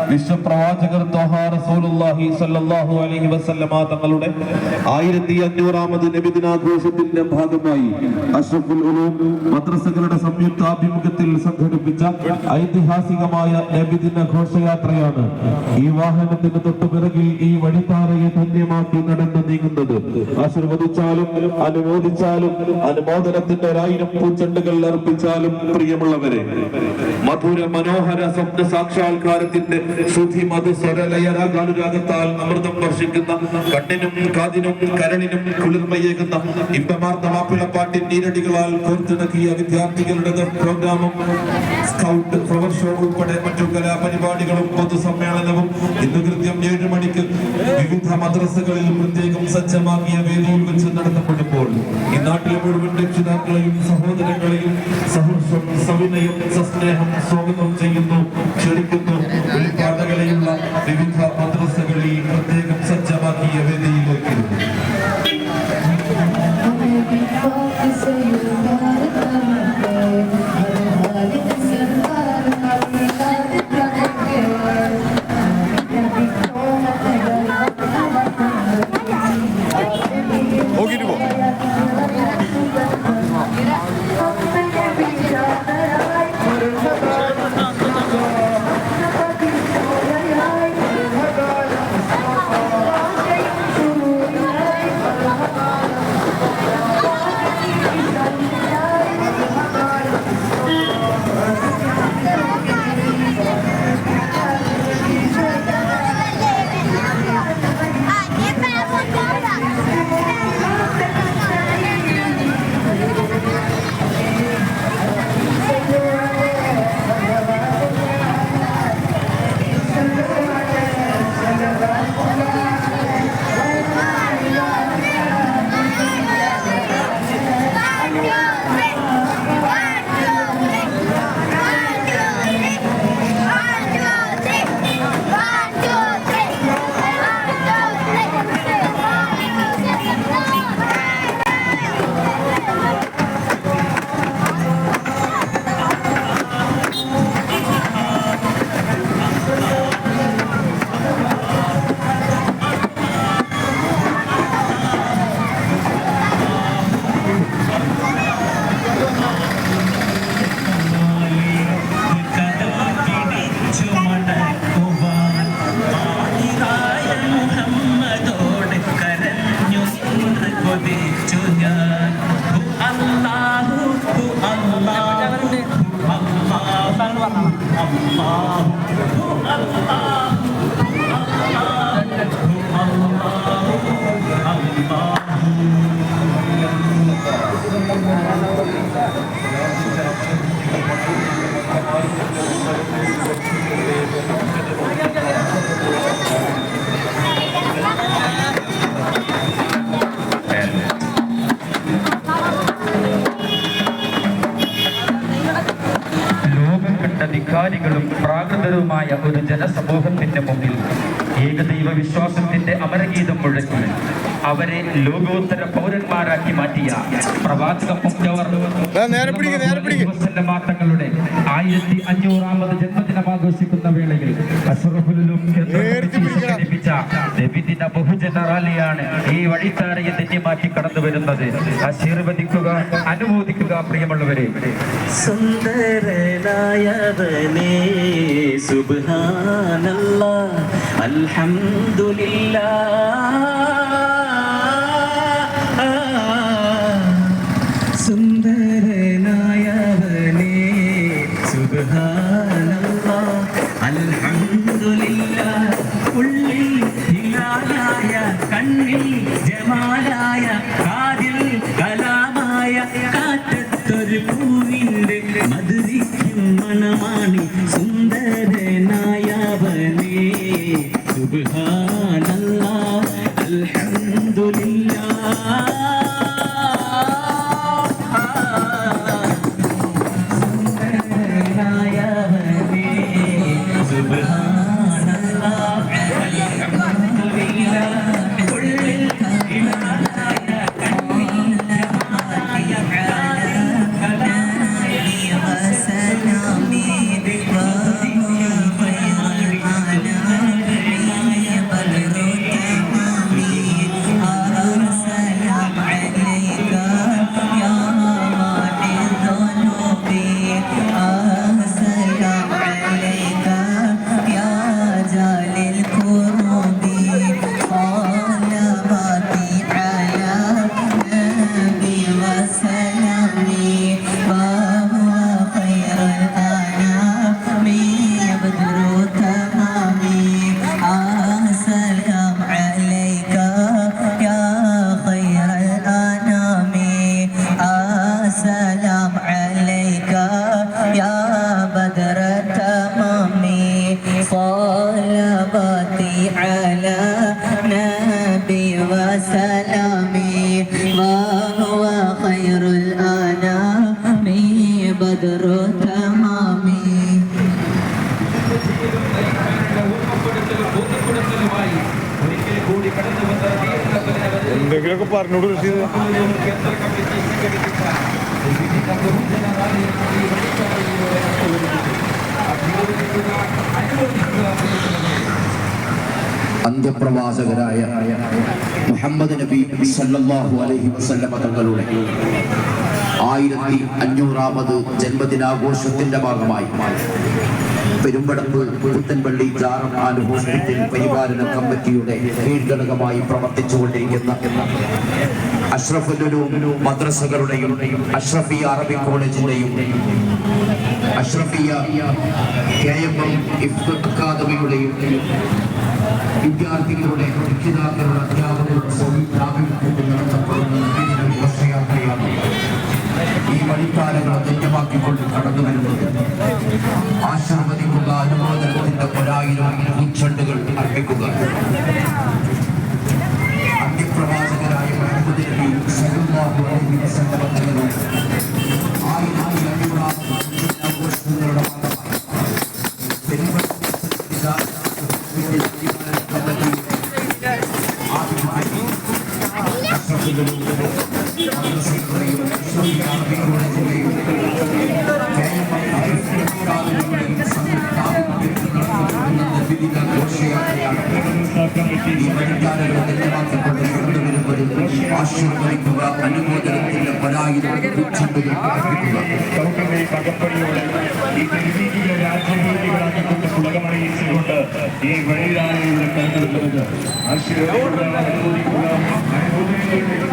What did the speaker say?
വിശ്വപ്രവാചകർ ത്വഹ റസൂലുള്ളാഹി സ്വല്ലല്ലാഹു അലൈഹി വസല്ലമ തങ്ങളുടെ 1500ാമത് നബിദിനാഘോഷത്തിന്റെ ഭാഗമായി അഷ്റഫുൽ ഉലൂം മദ്രസകളുടെ സംയുക്താഭിമുഖ്യത്തിൽ സംഘടിപ്പിച്ച ഐതിഹാസികമായ നബിദിന ഘോഷയാത്രയാണ് ഈ വാഹനത്തിന് തൊട്ടുപിറകിൽ ഈ വഴിപ്പാറയെ ധന്യമാക്കി നടന്നു നീങ്ങുന്നത്. ആശീർവദിച്ചാലും അനുമോദിച്ചാലും അനുമോദനത്തിന്റെ 1000 പൂച്ചെണ്ടുകൾ അർപ്പിച്ചാലും പ്രിയമുള്ളവരെ, മധുര മനോഹര സ്വപ്ന സാക്ഷാത്കാരത്തിന്റെ ശ്രുതി മധുസ്വരലയരാഗാനുരാഗത്താൽ അമൃതം വർഷിക്കുന്ന കണ്ണിനും കാതിനും കരളിനും കുളിർമയേകുന്ന ഇമ്പമാർന്ന മാപ്പിളപ്പാട്ടിൻ നീരടികളാൽ കോർത്തിണക്കിയ വിദ്യാർത്ഥികളുടെ പ്രോഗ്രാമും സ്കൗട്ട് ഫ്ലവർ ഷോ ഉൾപ്പെടെ മറ്റു കലാപരിപാടികളും പൊതുസമ്മേളനവും ഇന്ന് കൃത്യം 7 മണിക്ക് വിവിധ മദ്രസകളിൽ പ്രത്യേകം സജ്ജമാക്കിയ വേദിയിൽ വെച്ച് നടത്തപ്പെടുമ്പോൾ ഈ നാട്ടിലെ മുഴുവൻ രക്ഷിതാക്കളെയും സഹോദരങ്ങളെയും സവിനയം സസ്നേഹം സ്വാഗതം ചെയ്യുന്നു, ക്ഷണിക്കുന്നു. ഉൾപാതകളെയുള്ള വിവിധ മദ്രസകളിൽ പ്രത്യേകം സജ്ജമാക്കിയ വേദിയിലേക്ക് അധികാരികളും പ്രാകൃതരുമായ ഒരു ജനസമൂഹത്തിന്റെ മുമ്പിൽ ഏകദൈവ വിശ്വാസത്തിന്റെ അമരഗീതം മുഴക്കി അവരെ ലോകോത്തര പൗരന്മാരാക്കി മാറ്റിയ പ്രവാചക തങ്ങളുടെ 1500ാമത് ജന്മദിനം ആഘോഷിക്കുന്ന വേളയിൽ സംഘടിപ്പിച്ച നബിദിന ബഹുജന റാലിയാണ് ഈ വഴിത്താരയെ ധന്യമാക്കി കടന്നു വരുന്നത്. ആശീർവദിക്കുക, അനുമോദിക്കുക പ്രിയമുള്ളവരെ. സുന്ദരനായവനേ സുബ്ഹാനല്ലാഹ് അൽഹംദുലില്ലാഹ്, സുന്ദരനായവനേ സുബ്ഹാനല്ലാഹ് അൽഹംദുലില്ലാഹ്. ഉള്ളിൽ ഹിലാലായ, കണ്ണിൽ ജമാലായ, കാതിൽ കലാമായ, കാറ്റത്തൊരു പൂവിന്റെ മധുരിക്കും മണമാണി സുന്ദരനായവനേ സുബ്ഹാനല്ലാഹ് അൽഹംദുലില്ലാഹ്. صلواتي على نبي وسلامي وهو خير الأنام بدر تمامي. എന്തെങ്കിലുമൊക്കെ പറഞ്ഞോട് റഷീദ്. അന്ത്യപ്രവാചകരായ മുഹമ്മദ് നബി സല്ലല്ലാഹു അലൈഹി വസല്ലമ തങ്ങളുടെ 1500ാമത് ജന്മദിനാഘോഷത്തിന്റെ ഭാഗമായി പെരുമ്പടപ്പ് പുത്തൻപള്ളി ജാറം ആൻഡ് ഹോസ്പിറ്റൽ പരിപാലന കമ്മിറ്റിയുടെ കീഴ്ഘടകമായി പ്രവർത്തിച്ചുകൊണ്ടിരിക്കുന്ന അഷ്റഫുൽ ഉലൂം മദ്രസകളുടെയും അഷ്റഫിയ അറബിക് കോളേജിന്റെയും അഷ്റഫിയ KMM ഇഫ്ത് അക്കാദമിയുടെയും വിദ്യാർത്ഥികളുടെ രക്ഷിതാക്കളുടെ അധ്യാപകരുടെ സംയുക്താഭിമുഖ്യത്തിൽ നടത്തപ്പെടുന്ന ഘോഷയാത്രയാണ് ഈ വഴിക്കാലങ്ങളെ ധന്യമാക്കിക്കൊണ്ട് കടന്നു വരുന്നത്. ആശീർവദിക്കുക, അനുമോദനത്തിന്റെ 1000 പൂച്ചെണ്ടുകൾ അർപ്പിക്കുക. അന്ത്യപ്രവാചകരായ മുഹമ്മദ് നബി സല്ലല്ലാഹു അലൈഹി വസല്ലമ തങ്ങളുടെ 1500ാം ആഘോഷങ്ങളുടെ ആശീർവദിക്കുക, അനുമോദനത്തിന്റെ 1000 പൂച്ചെണ്ടുകൾ അർപ്പിക്കുക. ഈ തെരുവീതികളെ രാജ്യവീതികളാക്കിക്കൊണ്ട് പുളകമണിയിച്ചുകൊണ്ട് ഈ വഴിയിലാണ് ഇവിടെ കടന്നു വരുന്നത്. ആശീർവദിക്കുക, അനുമോദിക്കുക, അനുമോദനങ്ങളുടെ